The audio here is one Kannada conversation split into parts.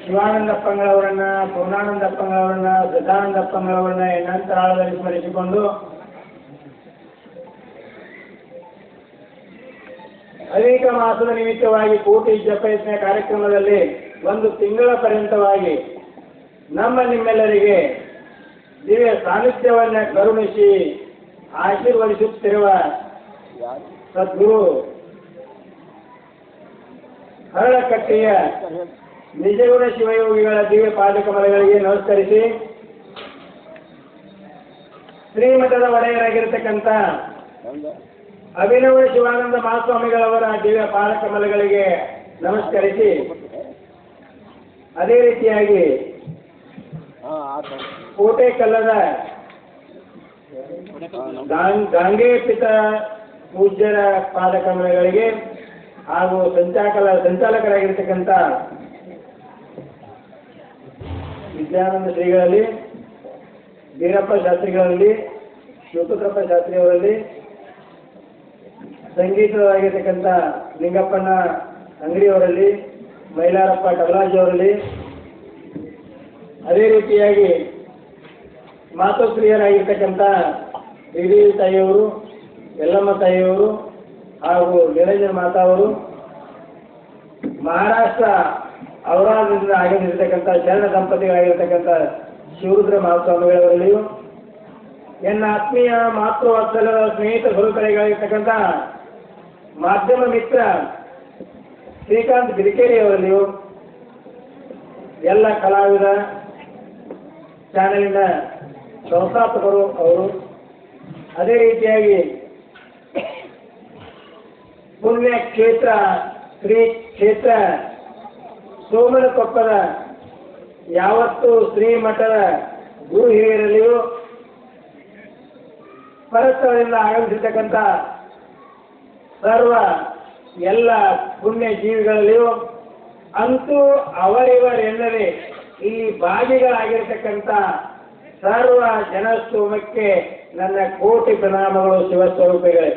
ಶಿವಾನಂದಪ್ಪಂಗಳವರನ್ನ, ಪೂರ್ಣಾನಂದಪ್ಪಂಗಳವರನ್ನ, ಸದಾನಂದಪ್ಪಂಗಳವರನ್ನ ಎಣ್ಣಂತರಾಳದಲ್ಲಿ ಸ್ಮರಿಸಿಕೊಂಡು ಅನೇಕ ಮಾಸದ ನಿಮಿತ್ತವಾಗಿ ಕೋಟಿ ಜಪಯಜ್ಞ ಕಾರ್ಯಕ್ರಮದಲ್ಲಿ ಒಂದು ತಿಂಗಳ ಪರ್ಯಂತವಾಗಿ ನಿಮ್ಮೆಲ್ಲರಿಗೆ ದಿವ್ಯ ಸಾನ್ನಿಧ್ಯವನ್ನು ಕರುಣಿಸಿ ಆಶೀರ್ವದಿಸುತ್ತಿರುವ ಸದ್ಗುರು ಹರಳಕಟ್ಟೆಯ ನಿಜಗುಣ ಶಿವಯೋಗಿಗಳ ದಿವ್ಯ ಪಾದಕಮಲಗಳಿಗೆ ನಮಸ್ಕರಿಸಿ, ಶ್ರೀಮಠದ ಒಡೆಯರಾಗಿರತಕ್ಕಂಥ ಅಭಿನವ ಶಿವಾನಂದ ಮಹಾಸ್ವಾಮಿಗಳವರ ದಿವ್ಯ ಪಾದಕಮಲಗಳಿಗೆ ನಮಸ್ಕರಿಸಿ, ಅದೇ ರೀತಿಯಾಗಿ ಕೋಟೆಕಲ್ಲದ ಗಾಂಗೇಪಿತ ಪೂಜ್ಯರ ಪಾದಕಮಲಗಳಿಗೆ ಹಾಗೂ ಸಂಚಾಲಕರಾಗಿರ್ತಕ್ಕಂಥ ವಿದ್ಯಾನಂದ ಶ್ರೀಗಳಲ್ಲಿ, ಬೀರಪ್ಪ ಶಾಸ್ತ್ರಿಗಳಲ್ಲಿ, ಶಿವಪುತ್ರಪ್ಪ ಶಾಸ್ತ್ರಿಯವರಲ್ಲಿ, ಸಂಗೀತವಾಗಿರ್ತಕ್ಕಂಥ ಲಿಂಗಪ್ಪನ ಅಂಗಡಿಯವರಲ್ಲಿ, ಮೈಲಾರಪ್ಪ ಟಬಲಾಜಿ ಅವರಲ್ಲಿ, ಅದೇ ರೀತಿಯಾಗಿ ಮಾತೋಶ್ರೀಯರಾಗಿರ್ತಕ್ಕಂಥ ಡಿ ತಾಯಿಯವರು, ಯಲ್ಲಮ್ಮ ತಾಯಿಯವರು ಹಾಗೂ ನಿರಂಜನ ಮಾತಾ ಅವರು, ಮಹಾರಾಷ್ಟ್ರ ಔರಾದದಿಂದ ಆಗಮಿಸಿರ್ತಕ್ಕಂಥ ಶರಣ ದಂಪತಿಗಳಾಗಿರ್ತಕ್ಕಂಥ ಶಿವರುದ್ರ ಮಹಾಸ್ವಾಮಿಗಳವರಲ್ಲಿಯೂ, ಎನ್ನ ಆತ್ಮೀಯ ಮಾತೃವಾತ್ಸಲ್ಯದ ಸ್ನೇಹಿತ ಸ್ವರೂಪಗಳಿಗಾಗಿರ್ತಕ್ಕಂಥ ಮಾಧ್ಯಮ ಮಿತ್ರ ಶ್ರೀಕಾಂತ್ ಬಿರಿಕೇರಿಯವರಲ್ಲಿಯೂ, ಎಲ್ಲ ಕಲಾವಿದ ಚಾನೆಲಿನ ಸಂಸ್ಥಾಪಕರು ಅವರು, ಅದೇ ರೀತಿಯಾಗಿ ಪುಣ್ಯ ಕ್ಷೇತ್ರ ಶ್ರೀ ಕ್ಷೇತ್ರ ಸೋಮನಕೊಪ್ಪದ ಯಾವತ್ತು ಶ್ರೀಮಠದ ಗುರು ಹಿರಿಯರಲ್ಲಿಯೂ, ಪರಸ್ಥಳದಿಂದ ಆಗಮಿಸಿರ್ತಕ್ಕಂಥ ಸರ್ವ ಎಲ್ಲ ಪುಣ್ಯ ಜೀವಿಗಳಲ್ಲಿಯೂ, ಅಂತೂ ಅವರಿವರೆಲ್ಲರೇ ಇಲ್ಲಿ ಭಾಗಿಗಳಾಗಿರ್ತಕ್ಕಂಥ ಸರ್ವ ಜನಸ್ತೋಮಕ್ಕೆ ನನ್ನ ಕೋಟಿ ಪ್ರಣಾಮಗಳು ಶಿವಸ್ವರೂಪಿಗಳೇ.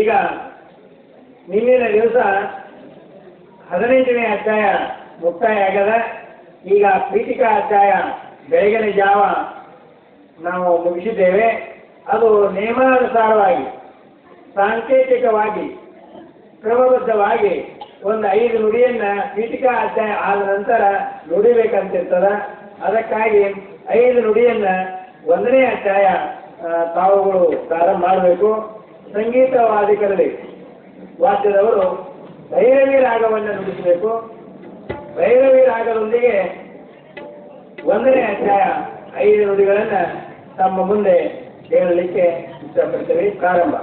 ಈಗ ನಿನ್ನಿನ ದಿವಸ 15ನೇ ಅಧ್ಯಾಯ ಮುಕ್ತಾಯ ಆಗದ. ಈಗ ಪೀಠಿಕಾ ಅಧ್ಯಾಯ ಬೆಳಗಿನ ಜಾವ ನಾವು ಮುಗಿಸಿದ್ದೇವೆ. ಅದು ನಿಯಮಾನುಸಾರವಾಗಿ ಸಾಂಕೇತಿಕವಾಗಿ ಕ್ರಮಬದ್ಧವಾಗಿ ಒಂದು 5 ನುಡಿಯನ್ನ ಪೀಠಿಕಾ ಅಧ್ಯಾಯ ಆದ ನಂತರ ನುಡಿಬೇಕಂತಿರ್ತದ. ಅದಕ್ಕಾಗಿ 5 ನುಡಿಯನ್ನ 1ನೇ ಅಧ್ಯಾಯ ತಾವುಗಳು ಪ್ರಾರಂಭ ಮಾಡಬೇಕು. ಸಂಗೀತ ವಾದ್ಯದವರು ಭೈರವಿ ರಾಗವನ್ನು ನುಡಿಸಬೇಕು. ಭೈರವಿ ರಾಗದೊಂದಿಗೆ 1ನೇ ಅಧ್ಯಾಯ 5 ನುಡಿಗಳನ್ನ ತಮ್ಮ ಮುಂದೆ ಹೇಳಲಿಕ್ಕೆ ಇಷ್ಟಪಡ್ತೇವೆ. ಪ್ರಾರಂಭ.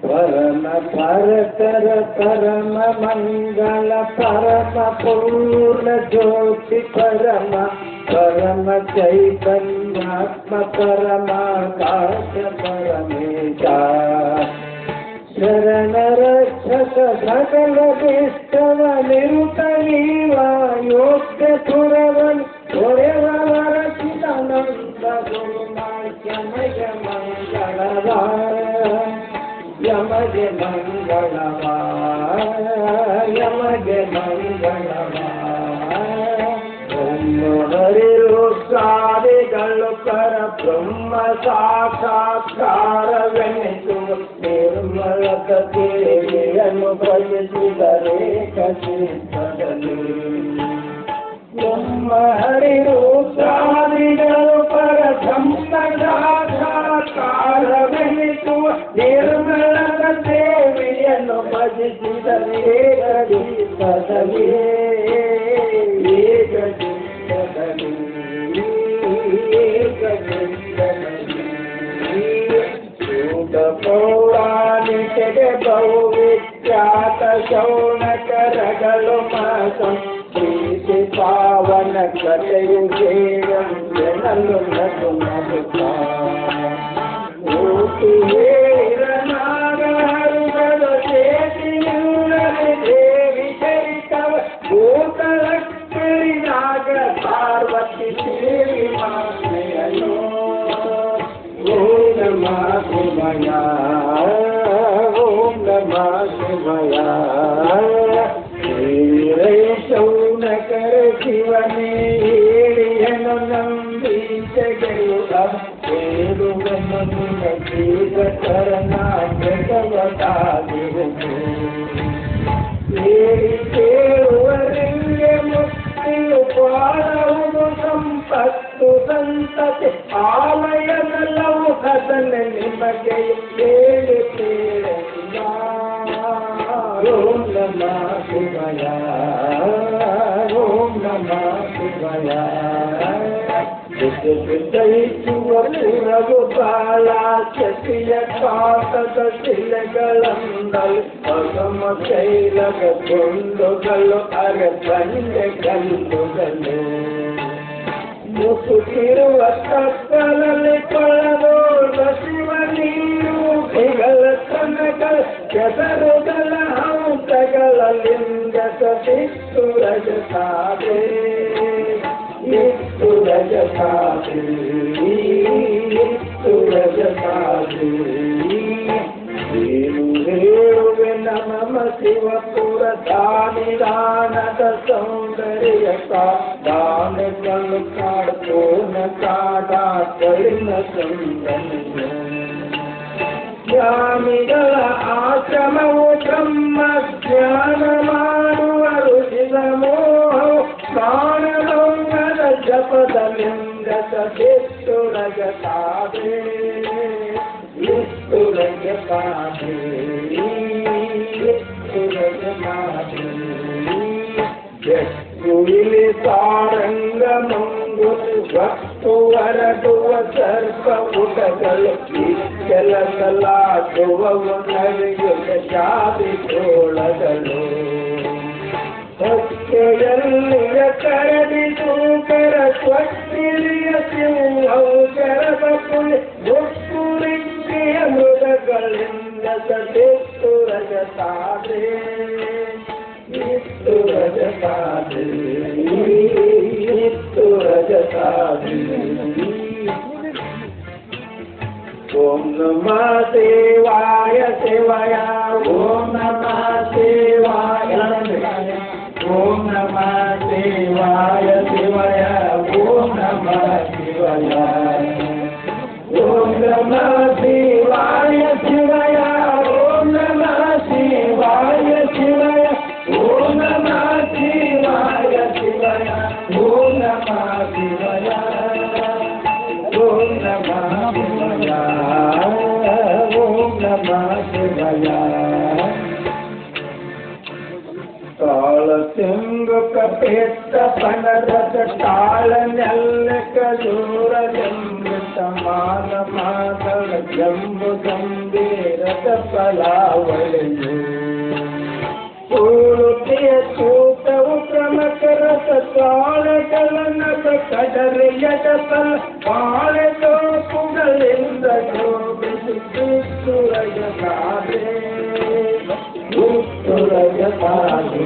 ಪರಮ ಪರತರ ಪರಮ ಮಂಗಳ ಪರಮ ಪೂರ್ಣ ಜ್ಯೋತಿ ಪರಮ ಪರಮ ಚೈತನ್ಯಾತ್ಮ ಪರಮಾಕಾಶ ಪರಮೇಶ ಶರಣ ರಕ್ಷಕ ಸಕಲ ವಿಷ್ಟವ ನಿರುತ ನೀವ ಯೋಗ್ಯ ಸುರವನ್ ಹೊರೆವರ ಚಿದಾನಂದ ಗುರುಮಾಖ್ಯಮಯ ಮಂಗಳವಾರ ಯಮಗೆ ಮಂಗಳವಾ ಯಮಗೆ ಮಂಗಳವಾ. ಹರಿರುಸಾದಿಗಳು ಪರ ಬ್ರಹ್ಮ ಸಾಕ್ಷಾತ್ಕಾರವೆನಿಸು ನಿರ್ಮಲಕ ದೇವಿಯನ್ನು ಭಜಿಸಿದರೆ ಕಚಿತ್ತದಲ್ಲಿ ಬ್ರಹ್ಮ ಹರಿರುಸಾದಿಗಳು ಪರ ಬ್ರಹ್ಮ ಸಾಕ್ಷಾತ್ಕಾರವೆನಿಸು ನಿರ್ಮಲಕ ದೇವಿಯನ್ನು ಭಜಿಸಿದರೆ ಕಚಿತ್ತದಲ್ಲಿ ಪೌರಾಣಿಕೆಗೆ ಬಹುವಿಖ್ಯಾತ ಶೌನಕರಗಳು ಮಾಸಂ ಪ್ರೀತಿ ಪಾವನ ಕಥೆಯು ಸೇರಲು ನಗು ನಗುತ್ತ ನಾಗಹರುಗಳು ಸೇತಿಯುಳ್ಳದೆ ದೇವಿ ಚರಿತವ ಭೂತಲಕ್ಷ್ಮಿಯಾಗ ಪಾರ್ವತಿ ದೇವಿ ಮಾತೆಯನ್ನು ಓಂ ನಮಃ ಶಿವಾಯ ಓಂ ನಮಃ ಶಿವಾಯ ಶಿವನೇ ಹೇಳಿಯನು ನಂಬಿ ಜಗೆಯುವ ಹೇಳುವನು ನಿನಗೀಗ ಕರ್ನಾಟಕವದಾಗಿರುವುದು ಹೇಳಿ ಕೇಳುವರಿಗೆ ಮುಕ್ತಿಯು ಬಾಳುವುದು ಸಂಪತ್ತು ಸಂತತಿ ಆಲಯದಲ್ಲವು ಅದನ್ನೇ ನಿಮಗೆ ಹೇಳಿ ಕೇಳಿಲ್ಲ ಓಂ ನಮಃ ಶಿವಾಯ ಓಂ ನಮಃ ಶಿವಾಯ ಜಯಿಸುವ ಪುರವು ಬಾಳ ಶಕ್ತಿಯ ಕಾಟದ ಶಿಲೆಗಳಂದಲು ಅಗಮ ಶೈಲದ ಗುಂಡುಗಳು ಅರಬಂಡೆ ಕಲ್ಲುಗಳು ಮುಸುಕಿರುವ ಕತ್ತಲಲ್ಲಿ ಕೊಳದೋಡ ಶಿವ ನೀರು ಗಳ ಕನಗಳ ಕೆಸರುಗಳ ಹಂಸಗಳಲ್ಲಿಂದ ಸಿಕ್ಕು ರಜತಾದೆ ಇತ್ತು ರಜತಾದೆ ಇತ್ತು ರಜತಾದೆ ಏನು ಹೇಳುವೆ ನಮ ಶಿವಪುರ ದಾನಿದಾನದ ಸೌಂದರ್ಯ ದಾನಗಳು ಕಾಡ್ಕೋನ ಕಾಡ ಕಳಿನ ಸಂದರ್ಯ ಜ್ಞಾನಿಗಳ ಆಶ್ರಮವು ಬ್ರಹ್ಮ ಜ್ಞಾನ ಮಾಡುವ ಋಷಿದ ಮೋಹವು ಪ್ರಾಣಲೋಕದ ಜಪದ ಲಿಂಗದ ಸಿಟ್ಟು ರಜತಾದೆ ಇತ್ತು ರಜತಾದೆ ಇತ್ತು ರಜತಾದೆ ಇಲ್ಲಿ ಸಾರಂಗ ಮಂಗುಲು ವಸ್ತು ಹೊರಡುವ ಸರ್ಪ ಪುಟಗಳು ಕೆಲಸಲಾಡುವವು ನಡೆಯುವ ಶಾದಿ ತೋಳಗಳು ಹೊಟ್ಟೆಯಲ್ಲಿಯ ಕರಡಿ ಸೂಕರ ಸ್ವಚ್ಛಿಲಿಯ ಸಿಂಹವು ಕರಬ ಪುಳಿ ಮುಕ್ಕುರಿಕ್ಕಿಯ ಮೃಗಗಳಿಂದ ಸದಿತ್ತು ರಜತಾದೆ ಇತ್ತು ರಜತಾದೆ ಇತ್ತು ರಜತಾದೆ ಓಂ ನಮಃ ಶಿವಾಯ ಶಿವಾಯ ಓಂ ನಮಃ ಶಿವಾಯ ಓಂ ನಮಃ ಶಿವಾಯ ಶಿವಾಯ ಓಂ ನಮಃ ಶಿವಾಯ ಓಂ ನಮಃ ಶಿವಾಯ ಶಿವಾಯ ಓಂ ನಮಃ ಶಿವಾಯ ಶಿವಾಯ ಓಂ ನಮಃ ಶಿವಾಯ ಶಿವಾಯ ಓಂ ನಮಃ ಶಿವಾಯ ಓಂ ನಮಃ ಶಿವಾಯ ಓಂ ನಮಃ ಶಿವಾಯ ಕಾಳ ಸಿಂಗು ಕಪೇತ್ತ ಪಣರದ ಕಾಳ ನೆಲ್ಲ ಕಜೂರ ಜಂಬುತ ಮಾನ ಮಾಗಳ ಜಂಬು ಗಂಭೀರದ ಫಲಾವಳಿಯು ಪೂರ್ತಿಯ ಸೂತವು ಪ್ರಮಕರಸ ಕಾಳಗಳನ್ನದ ಕಡರೆಯದ ಫಲ ಕಾಳೆ ತೋಪುಗಳಿಂದ ಶೋಭಿಸುತ್ತಿತ್ತು ರಜತಾದೆ ಇತ್ತು ರಜತಾದೆ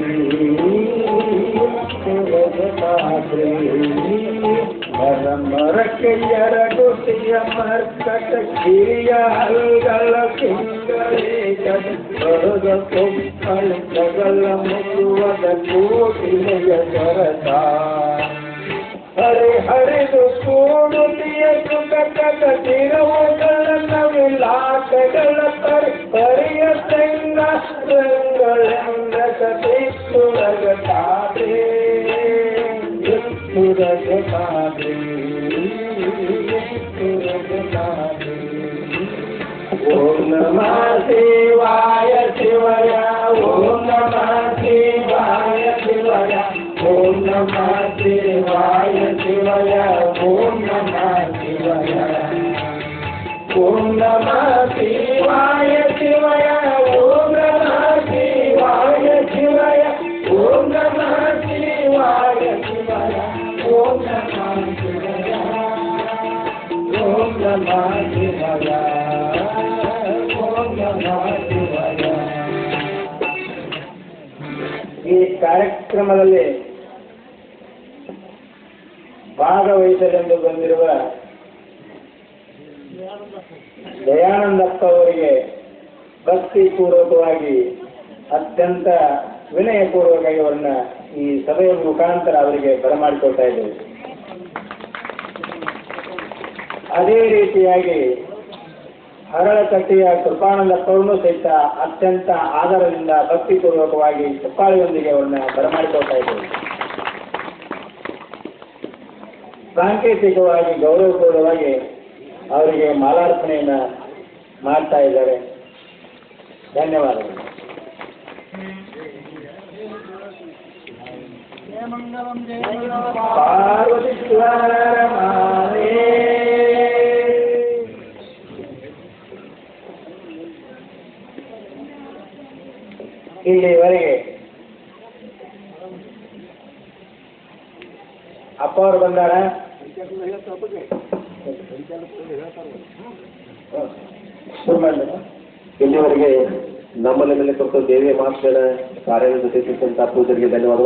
ಇತ್ತು ರಜತಾದೆ ಮರಕ್ಕೆ ಎರಡು ಸಿಯ ಮರ್ಕಟ ಕಿರಿಯ ಹಲ್ಗಳ ಕಿಂಗಳೆ ಬರದ ಕೊಪ್ಪಳ ಜಗಲ ಮುಗುವದ ಕೋಟಿಲೆಯ ಸರತ ಹರಿ ಹರಿದು ಕೂಡುತಿಯ ಸುಖದ ತಿರುವುಗಳ ವಿಲಾಸಗಳ ಪರಿಯ ತೆಂಗ ರಂಗಳೆಂದ ಸತಿತ್ತು ರಜತಾದೆ ಇತ್ತು ರಜತಾದೆ ಇತ್ತು ರಜತಾದೆ ಓಂ ನಮಃ ಶಿವಾಯ ಶಿವಾಯ ಓಂ ನಮಃ ಶಿವಾಯ ಶಿವಾಯ ಓಂ ನಮಃ ಶಿವಾಯ ಶಿವಾಯ ಓಂ ನಮಃ ಶಿವಾಯ ಓಂ ನಮಃ ಶಿವಾಯ ಶಿವಾಯ ಓಂ ನಮಃ ಶಿವಾಯ ಶಿವಾಯ ಓಂ ನಮಃ ಶಿವಾಯ ಶಿವಾಯ ಓಂ ನಮಃ ಶಿವಾಯ ಓಂ ನಮಃ ಶಿವಾಯ ಓಂ ನಮಃ ಶಿವಾಯ. ಈ ಕಾರ್ಯಕ್ರಮದಲ್ಲಿ ಭಾಗವಹಿಸಲೆಂದು ಬಂದಿರುವ ದಯಾನಂದಪ್ಪ ಅವರಿಗೆ ಭಕ್ತಿಪೂರ್ವಕವಾಗಿ ಅತ್ಯಂತ ವಿನಯಪೂರ್ವಕವಾಗಿ ಅವರನ್ನ ಈ ಸಭೆಯ ಮುಖಾಂತರ ಅವರಿಗೆ ಬರಮಾಡಿಕೊಳ್ತಾ ಇದ್ದೇವೆ. ಅದೇ ರೀತಿಯಾಗಿ ಹರಳಕಟ್ಟೆಯ ಕೃಪಾನಂದಪ್ಪರನ್ನು ಸಹಿತ ಅತ್ಯಂತ ಆಧಾರದಿಂದ ಭಕ್ತಿಪೂರ್ವಕವಾಗಿ ಚಪ್ಪಾಳೆಯೊಂದಿಗೆ ಅವರನ್ನ ಬರಮಾಡಿಕೊಳ್ತಾ ಇದ್ದೇವೆ. ಸಾಂಕೇತಿಕವಾಗಿ ಗೌರವಪೂರ್ವವಾಗಿ ಅವರಿಗೆ ಮಾಲಾರ್ಪಣೆಯನ್ನ ಮಾಡ್ತಾ ಇದ್ದಾರೆ. ಧನ್ಯವಾದಗಳು. ಪಾರ್ವತೀಶ್ವರ ಮಾರೇ. ಇಲ್ಲಿವರೆಗೆ ಅಪ್ಪ ಅವರು ಬಂದಾರ. ಇಲ್ಲಿವರೆಗೆ ನಮ್ಮಲ್ಲಿ ಮೇಲೆ ಕೊಟ್ಟು ದೇವಿಯ ಮಾತುಗಳ ಕಾರ್ಯದ ಜೊತೆ ಪೂಜರಿಗೆ ಧನ್ಯವಾದಗಳು.